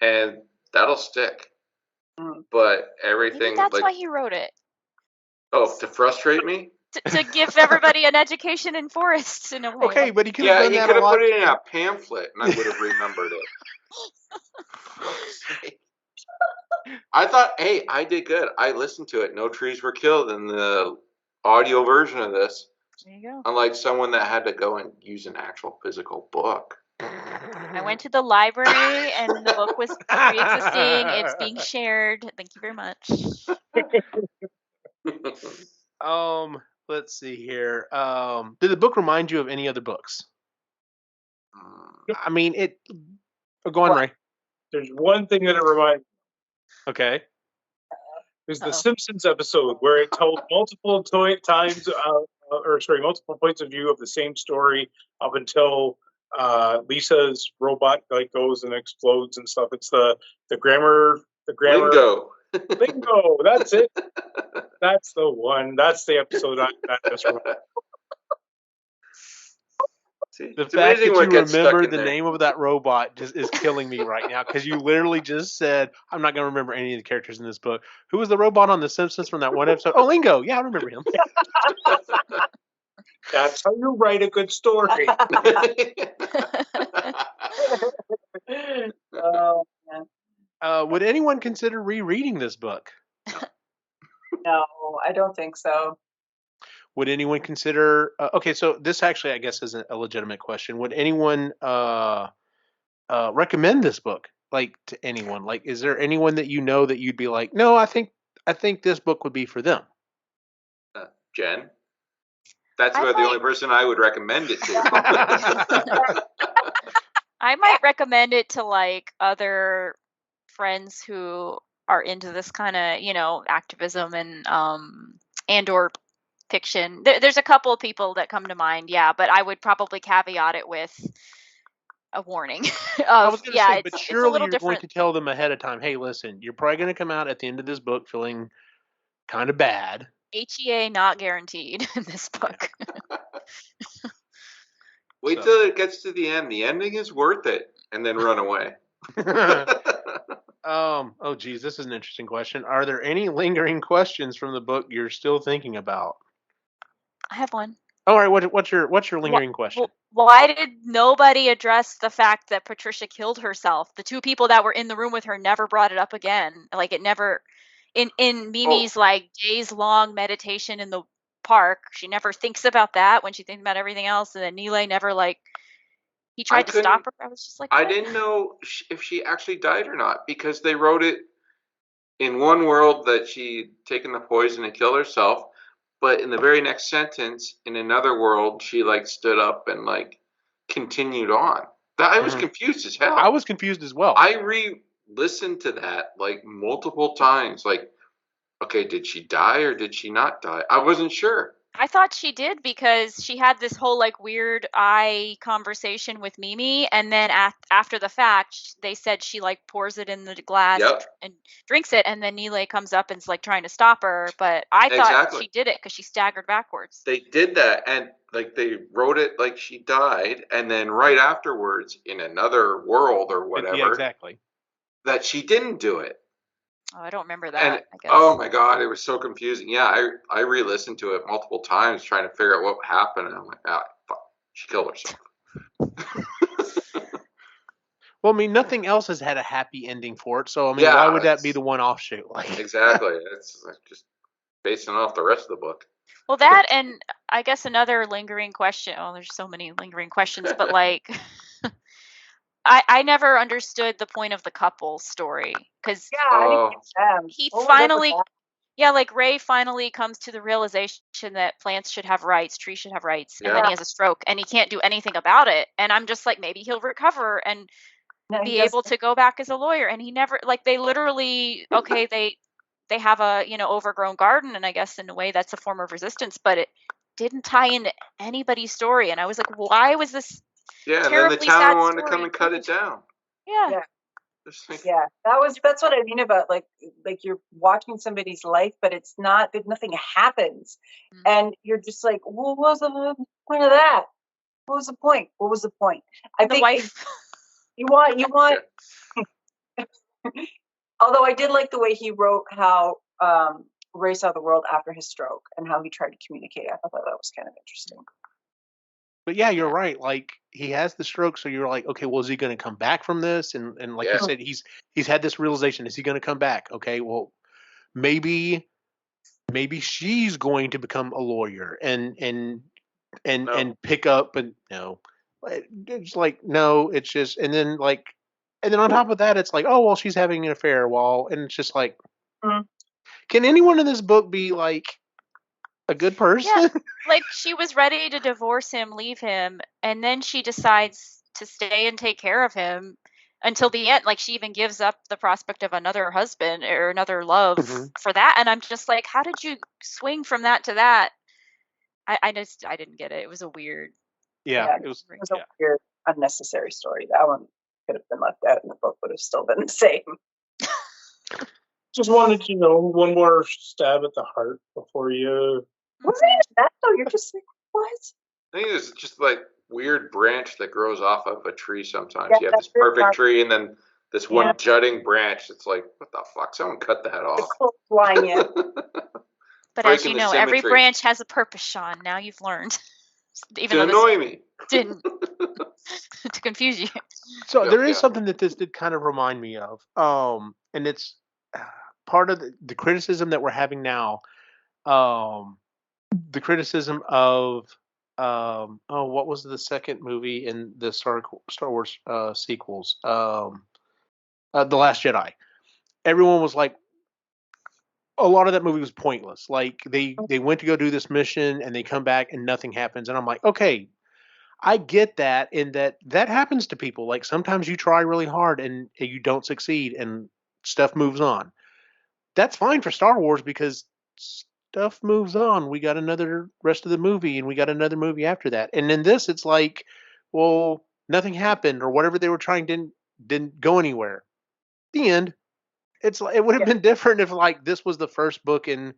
and that'll stick. But everything, Maybe that's why he wrote it. Oh, to frustrate me? To give everybody an education in forests in a way. Okay, but he could have done that a lot. Put it in a pamphlet and I would have remembered it. I thought, hey, I did good. I listened to it. No trees were killed in the audio version of this. There you go. Unlike someone that had to go and use an actual physical book. I went to the library and the book was pre-existing. It's being shared. Thank you very much. Let's see here. Did the book remind you of any other books? I mean, go on, Ray. There's one thing that it reminds me. Okay. There's the Simpsons episode where it told multiple multiple points of view of the same story up until Lisa's robot like goes and explodes and stuff. It's the grammar. Lingo. That's it. That's the one. That's the episode that just reminded. The fact that you remember the name of that robot just is killing me right now because you literally just said, I'm not going to remember any of the characters in this book. Who was the robot on The Simpsons from that one episode? Oh, Lingo. Yeah, I remember him. That's how you write a good story. Would anyone consider rereading this book? No, I don't think so. Would anyone consider? Okay, so this actually, I guess, is a legitimate question. Would anyone recommend this book, like, to anyone? Like, is there anyone that you know that you'd be like, no, I think this book would be for them? Jen. That's about the only person I would recommend it to. I might recommend it to like other friends who are into this kind of, activism and or fiction. There's a couple of people that come to mind, yeah, but I would probably caveat it with a warning I of, was going to say, but it's a surely little you're going different. to tell them ahead of time, hey, listen, you're probably going to come out at the end of this book feeling kind of bad. HEA not guaranteed in this book. Wait till it gets to the end. The ending is worth it, and then run away. Oh geez, this is an interesting question. Are there any lingering questions from the book you're still thinking about? I have one. All right, what's your lingering question? Why did nobody address the fact that Patricia killed herself? The two people that were in the room with her never brought it up again. Like it never in Mimi's like days long meditation in the park, she never thinks about that when she thinks about everything else, and then Nile never he tried to stop her. I was just like, I what? didn't know if she actually died or not, because they wrote it in one world that she'd taken the poison and killed herself, but in the very next sentence, in another world, she like stood up and like continued on. I was confused as hell. I was confused as well. I re-listened to that like multiple times. Like, okay, did she die or did she not die? I wasn't sure. I thought she did, because she had this whole like weird eye conversation with Mimi, and then after the fact, they said she like pours it in the glass and drinks it, and then Nile comes up and is like trying to stop her, but I thought she did it because she staggered backwards. They did that, and like they wrote it like she died, and then right afterwards in another world or whatever, yeah, exactly, that she didn't do it. Oh, I don't remember that. And I guess. Oh my god, it was so confusing. Yeah, I re-listened to it multiple times trying to figure out what happened, and I'm like, fuck, she killed herself. Well, I mean, nothing else has had a happy ending for it, so I mean, why would that be the one offshoot? Like, exactly, it's just basing off the rest of the book. Well, that, and I guess another lingering question. Oh, there's so many lingering questions, but like, I never understood the point of the couple story, because he finally, like Ray finally comes to the realization that plants should have rights, trees should have rights, and then he has a stroke and he can't do anything about it. And I'm just like, maybe he'll recover and be able to go back as a lawyer. And he never, like, they literally, okay, they have a overgrown garden, and I guess in a way that's a form of resistance, but it didn't tie into anybody's story. And I was like, why was this? Yeah, and then the town wanted to come and cut it down. Yeah. Yeah, that's what I mean about like you're watching somebody's life, but it's not that nothing happens, and you're just like, well, what was the point of that? What was the point? What was the point? I think wife. You want. Although I did like the way he wrote how Ray saw the world after his stroke and how he tried to communicate. I thought that was kind of interesting. But yeah, you're right. Like, he has the stroke, so you're like, okay, well, is he going to come back from this? And like you said, he's had this realization. Is he going to come back? Okay, well, maybe she's going to become a lawyer and pick up, and it's like, no, it's just, and then on top of that, it's like, oh well, she's having an affair and it's just like, can anyone in this book be like a good person? Yeah, like she was ready to divorce him, leave him, and then she decides to stay and take care of him until the end. Like, she even gives up the prospect of another husband or another love for that. And I'm just like, how did you swing from that to that? I didn't get it. It was a weird. Yeah, it was a weird, unnecessary story. That one could have been left out, and the book would have still been the same. Just wanted to know one more stab at the heart before you. Wasn't even that though? You're just like, what? I think it's just like weird branch that grows off of a tree sometimes. You have this perfect tree and then this one jutting branch. It's like, what the fuck? Someone cut that off. Line, yeah. But as you know, every branch has a purpose, Sean. Now you've learned. Even to annoy me. Didn't. To confuse you. So there is something that this did kind of remind me of. And it's part of the criticism that we're having now. The criticism of what was the second movie in the Star Wars sequels? The Last Jedi. Everyone was like, a lot of that movie was pointless. Like, they went to go do this mission and they come back and nothing happens. And I'm like, okay, I get that, in that happens to people. Like sometimes you try really hard and you don't succeed, and stuff moves on. That's fine for Star Wars because stuff moves on. We got another rest of the movie, and we got another movie after that. And in this, it's like, well, nothing happened, or whatever they were trying didn't go anywhere. The end. It would have Yeah. been different if like this was the first book and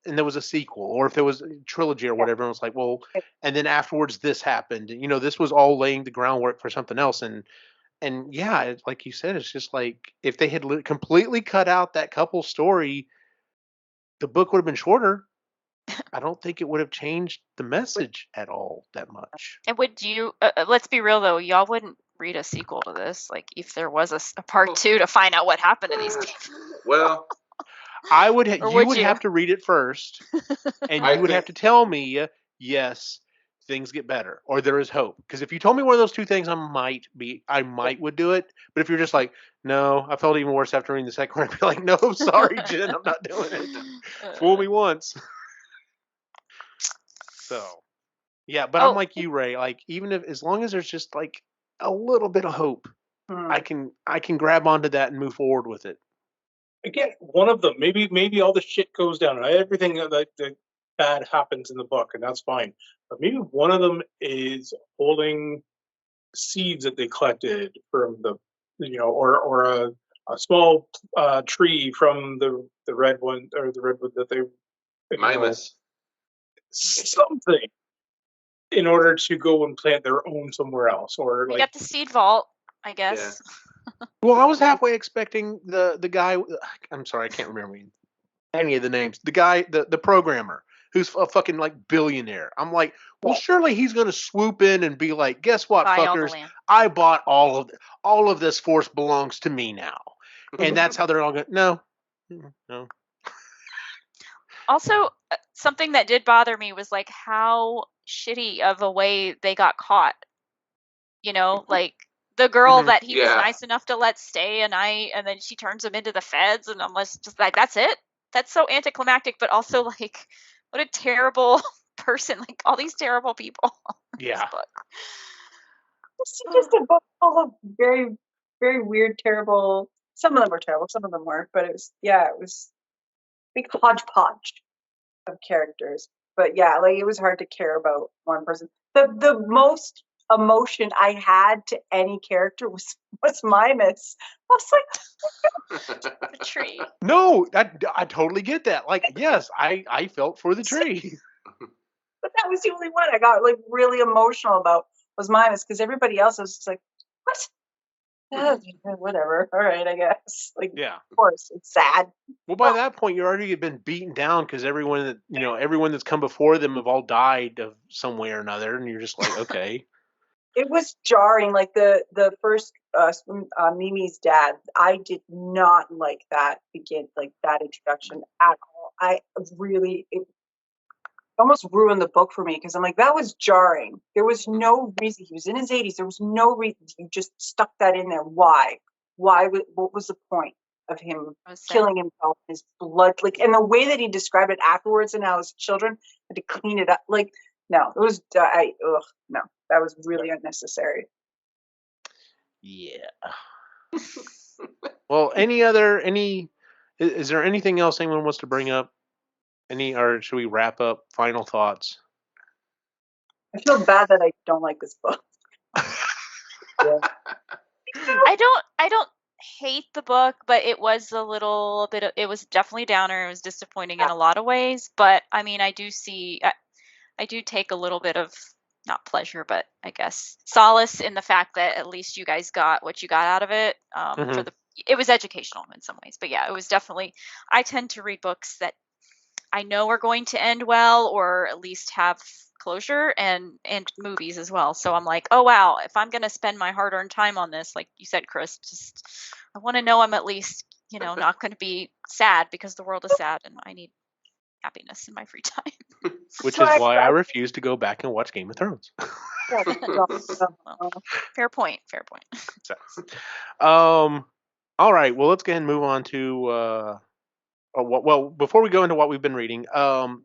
there was a sequel, or if there was a trilogy or Yeah. whatever. And it was like, well, and then afterwards this happened. This was all laying the groundwork for something else. And yeah, like you said, it's just like if they had completely cut out that couple story, the book would have been shorter. I don't think it would have changed the message at all that much. And would you? Let's be real though, y'all wouldn't read a sequel to this, like if there was a part 2 to find out what happened to these people. Well, I would. Or You would would you? have to read it first, and I you would have to think tell me, yes, things get better, or there is hope. Because if you told me one of those two things, I might would do it. But if you're just like, no, I felt even worse after reading the second one, I'd be like, no, sorry, Jen, I'm not doing it. Fool me once. So, yeah, but I'm Oh, like you, Ray. Like, even if, as long as there's just like a little bit of hope, Hmm. I can grab onto that and move forward with it. Again, one of them. Maybe all the shit goes down. Everything that bad happens in the book, and that's fine. But maybe one of them is holding seeds that they collected from or a small tree from the red one, or the redwood that they, Mimus. something, in order to go and plant their own somewhere else, or we like got the seed vault, I guess. Well, I was halfway expecting the guy. I'm sorry, I can't remember any of the names. The guy, the programmer, who's a fucking like billionaire. I'm like, well, surely he's gonna swoop in and be like, guess what, Buy all the fuckers? land. I bought all of this force belongs to me now, and that's how they're all going. No, no. Also, something that did bother me was like how shitty of a way they got caught. Like the girl Mhm. that he was Yeah. nice enough to let stay a night, and then she turns him into the feds, and I'm just like, that's it? That's so anticlimactic, but also like, what a terrible person! Like all these terrible people in this Yeah. book. It's just a book full of very, very weird, terrible. Some of them were terrible, some of them weren't. But it was a big hodgepodge of characters. But yeah, like it was hard to care about one person. The most emotion I had to any character was Mimus. I was like, The tree. No, I totally get that. Like, yes, I felt for the tree. but that was the only one I got like really emotional about was Mimus, because everybody else was just like, what? Whatever. All right, I guess. Like, Yeah. of course, it's sad. Well, by that point, you're already been beaten down because everyone that's come before them have all died of some way or another, and you're just like, okay. It was jarring. Like the first Mimi's dad, I did not like that that introduction at all. I really it almost ruined the book for me because I'm like, that was jarring. There was no reason. He was in his 80s. There was no reason. You just stuck that in there. Why? What was the point of him killing himself? His blood, like, and the way that he described it afterwards, and how his children had to clean it up. Like, no, it was. No, that was really unnecessary. Yeah. Well, is there anything else anyone wants to bring up? Or should we wrap up? Final thoughts? I feel bad that I don't like this book. Yeah. I don't hate the book, but it was a little bit it was definitely downer. It was disappointing in a lot of ways, but I mean, I do take a little bit of, not pleasure, but I guess solace in the fact that at least you guys got what you got out of it. It was educational in some ways, but yeah, it was definitely, I tend to read books that I know are going to end well, or at least have closure, and movies as well. So I'm like, oh wow, if I'm going to spend my hard-earned time on this, like you said, Chris, just I want to know I'm at least, not going to be sad because the world is sad and I need happiness in my free time. Which is why I refuse to go back and watch Game of Thrones. Well, fair point. So, all right. Well, let's go ahead and move on to well, before we go into what we've been reading,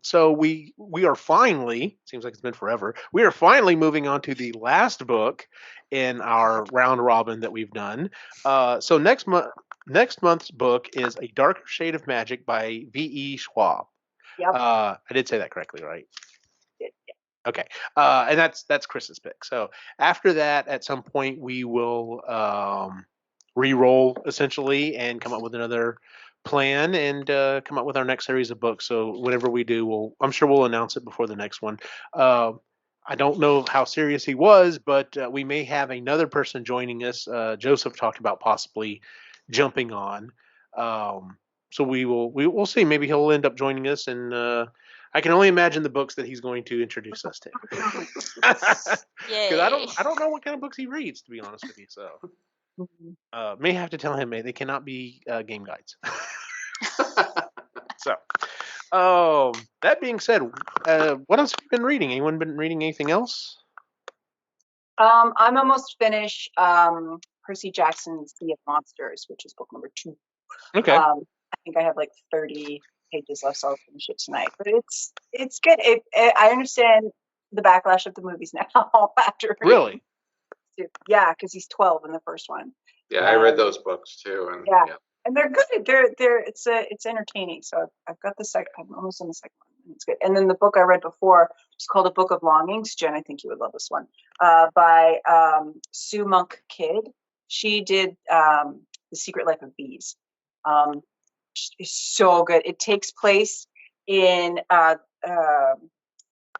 so we are finally, seems like it's been forever. We are finally moving on to the last book in our round robin that we've done. So next month's book is A Darker Shade of Magic by V.E. Schwab. Yep. I did say that correctly, right? Okay. And that's Chris's pick. So after that, at some point, we will re-roll essentially and come up with another plan and come up with our next series of books. So whenever we do, I'm sure we'll announce it before the next one. I don't know how serious he was, but we may have another person joining us. Joseph talked about possibly jumping on. So we'll see. Maybe he'll end up joining us, and I can only imagine the books that he's going to introduce us to. Because Yay. I don't know what kind of books he reads, to be honest with you. So may have to tell him they cannot be game guides. So, that being said, what else have you been reading? Anyone been reading anything else? I'm almost finished Percy Jackson's Sea of Monsters, which is book number 2. Okay. I think I have like 30 pages left, so I'll finish it tonight. But it's good. I understand the backlash of the movies now after Really? Yeah, because he's 12 in the first one. Yeah, I read those books too, and yeah. And they're good. They're it's entertaining. So I've got the second. I'm almost on the second one. It's good. And then the book I read before is called A Book of Longings. Jen, I think you would love this one. By Sue Monk Kidd. She did The Secret Life of Bees. It's so good. It takes place in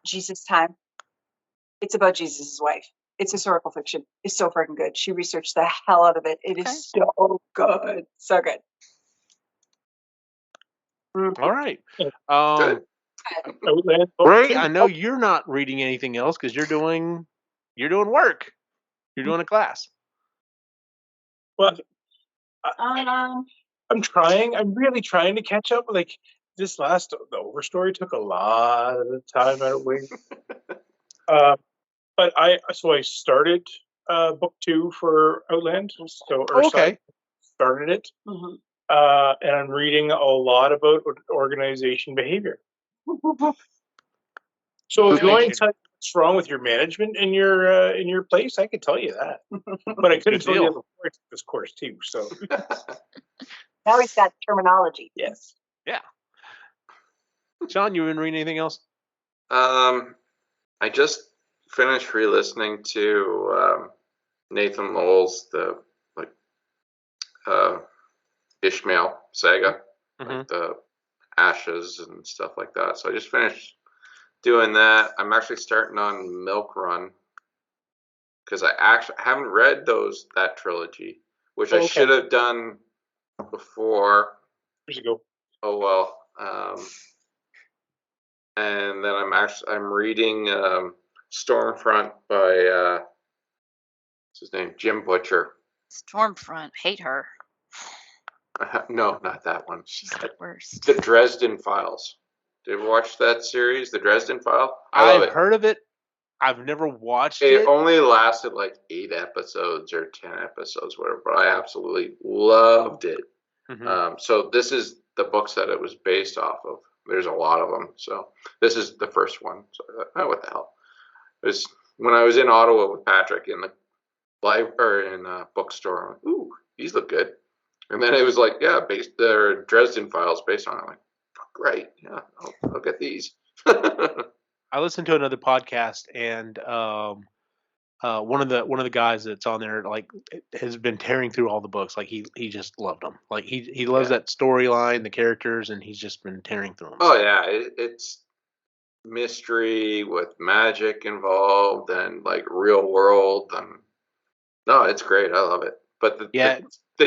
Jesus' time. It's about Jesus' wife. It's historical fiction. It's so freaking good. She researched the hell out of it. It is so good. So good. All right. good. Ray, I know you're not reading anything else because you're doing work. You're doing a class. Well, I'm trying. I'm really trying to catch up. Like the Overstory took a lot of the time out of wing. But I started book 2 for Outland. So Ursula started it, and I'm reading a lot about organization behavior. So if you want to tell me what's wrong with your management in your place, I could tell you that. But I couldn't tell you before I took this course too. So now he's got terminology. Yes. Yeah. John, you been reading anything else? I just finished re-listening to Nathan Lowell's Ishmael saga, like the Ashes and stuff like that. So I just finished doing that. I'm actually starting on Milk Run because I actually haven't read that trilogy, which I should have done before. Years ago. Oh well. And then I'm reading Stormfront by what's his name? Jim Butcher. Stormfront, hate her. No, not that one. She's the worst. The Dresden Files. Did you watch that series, The Dresden File? I've heard of it. I've never watched it. It only lasted like 8 episodes or 10 episodes, whatever, but I absolutely loved it. So this is the books that it was based off of. There's a lot of them. So this is the first one. So I thought, oh, what the hell? It was when I was in Ottawa with Patrick in the bookstore. I'm like, ooh, these look good. And then it was like, yeah, the Dresden Files based on it. I'm like, great, yeah, I'll get these. I listened to another podcast, and one of the guys that's on there has been tearing through all the books. Like he just loved them. Like he loves that storyline, the characters, and he's just been tearing through them. Oh yeah, it's mystery with magic involved and like real world, and no, it's great. I love it. But the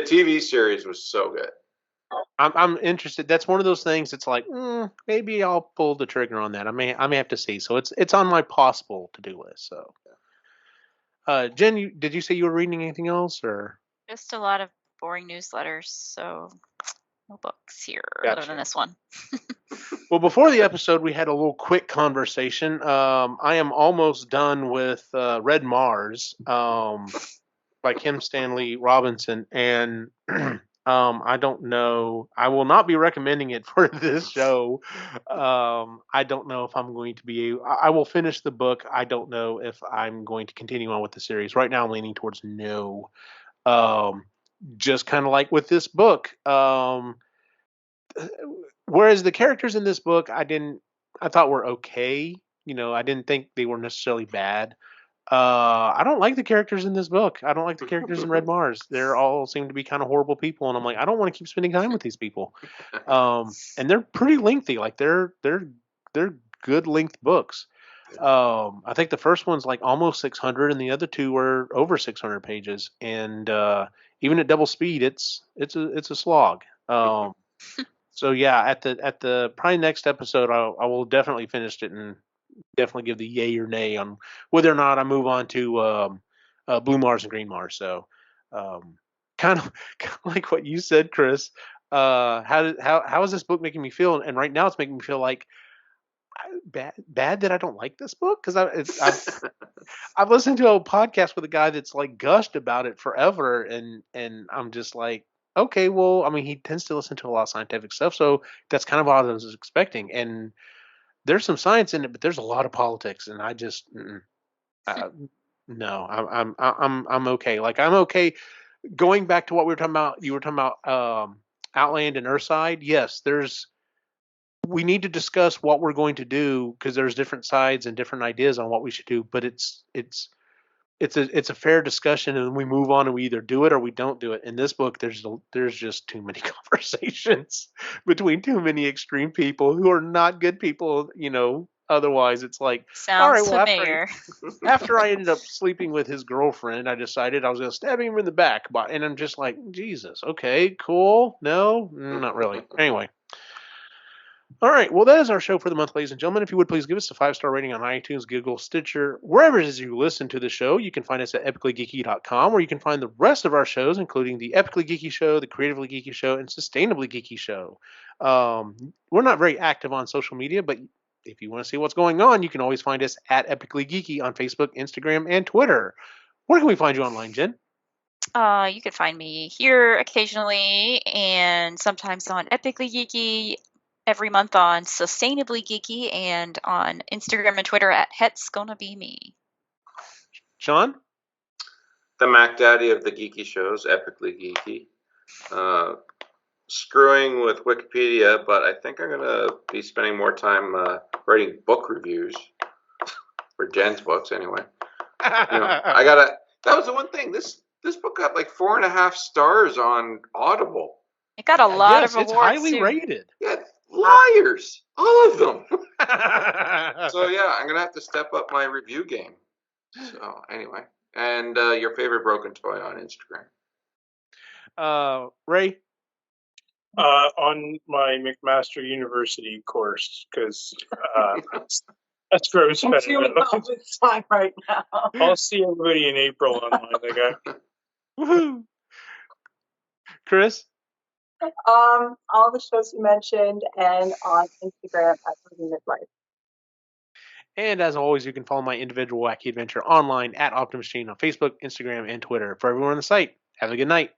TV series was so good. I'm interested. That's one of those things. It's like maybe I'll pull the trigger on that. I may have to see. So it's on my possible to do list. So, Jen, did you say you were reading anything else or just a lot of boring newsletters? So no books here other than this one. Well, before the episode, we had a little quick conversation. I am almost done with Red Mars by Kim Stanley Robinson, and I don't know. I will not be recommending it for this show. I don't know if I'm going to be. I will finish the book. I don't know if I'm going to continue on with the series. Right now, I'm leaning towards no. Um, just kind of like with this book. Whereas the characters in this book, I thought were okay. I didn't think they were necessarily bad. I don't like the characters in this book. I don't like the characters in Red Mars. They're all seem to be kind of horrible people, and I'm like, I don't want to keep spending time with these people. And they're pretty lengthy. Like they're good length books. I think the first one's like almost 600, and the other two were over 600 pages. And even at double speed, it's a slog. So yeah, at the probably next episode, I will definitely finish it and definitely give the yay or nay on whether or not I move on to Blue Mars and Green Mars. So, um, kind of like what you said, Chris. How is this book making me feel? And right now, it's making me feel like bad that I don't like this book because I've listened to a podcast with a guy that's like gushed about it forever, and I'm just like, okay, well, I mean, he tends to listen to a lot of scientific stuff, so that's kind of what I was expecting. And there's some science in it, but there's a lot of politics, and I just uh, no, I'm okay. Like I'm okay. Going back to what we were talking about, you were talking about Outland and Earthside. Yes, we need to discuss what we're going to do because there's different sides and different ideas on what we should do, but it's a fair discussion, and we move on and we either do it or we don't do it. In this book, there's just too many conversations between too many extreme people who are not good people. Otherwise it's like, all Sounds right, well, familiar. after I ended up sleeping with his girlfriend, I decided I was going to stab him in the back. And I'm just like, Jesus, okay, cool. No, not really. Anyway. All right. Well, that is our show for the month, ladies and gentlemen. If you would please give us a 5-star rating on iTunes, Google, Stitcher, wherever it is you listen to the show. You can find us at epicallygeeky.com, where you can find the rest of our shows, including the Epically Geeky Show, the Creatively Geeky Show, and Sustainably Geeky Show. We're not very active on social media, but if you want to see what's going on, you can always find us at Epically Geeky on Facebook, Instagram, and Twitter. Where can we find you online, Jen? You can find me here occasionally and sometimes on Epically Geeky, every month on Sustainably Geeky, and on Instagram and Twitter at Het's Gonna Be Me. Sean? The Mac Daddy of the geeky shows, epically geeky. Screwing with Wikipedia, but I think I'm gonna be spending more time writing book reviews for Jen's books, anyway. That was the one thing. This book got like 4.5 stars on Audible. It got a lot Yes, of awards. it's highly too. rated. Yeah, liars, all of them. So yeah, I'm gonna have to step up my review game. So anyway, and your favorite broken toy on Instagram. Ray? On my McMaster University course, because that's where I was I'm spending doing all this time right now. I'll see everybody in April online. Woohoo! Chris? All the shows you mentioned, and on Instagram at Living Midlife. And as always, you can follow my individual wacky adventure online at Optimus Gene on Facebook, Instagram, and Twitter. For everyone on the site, have a good night.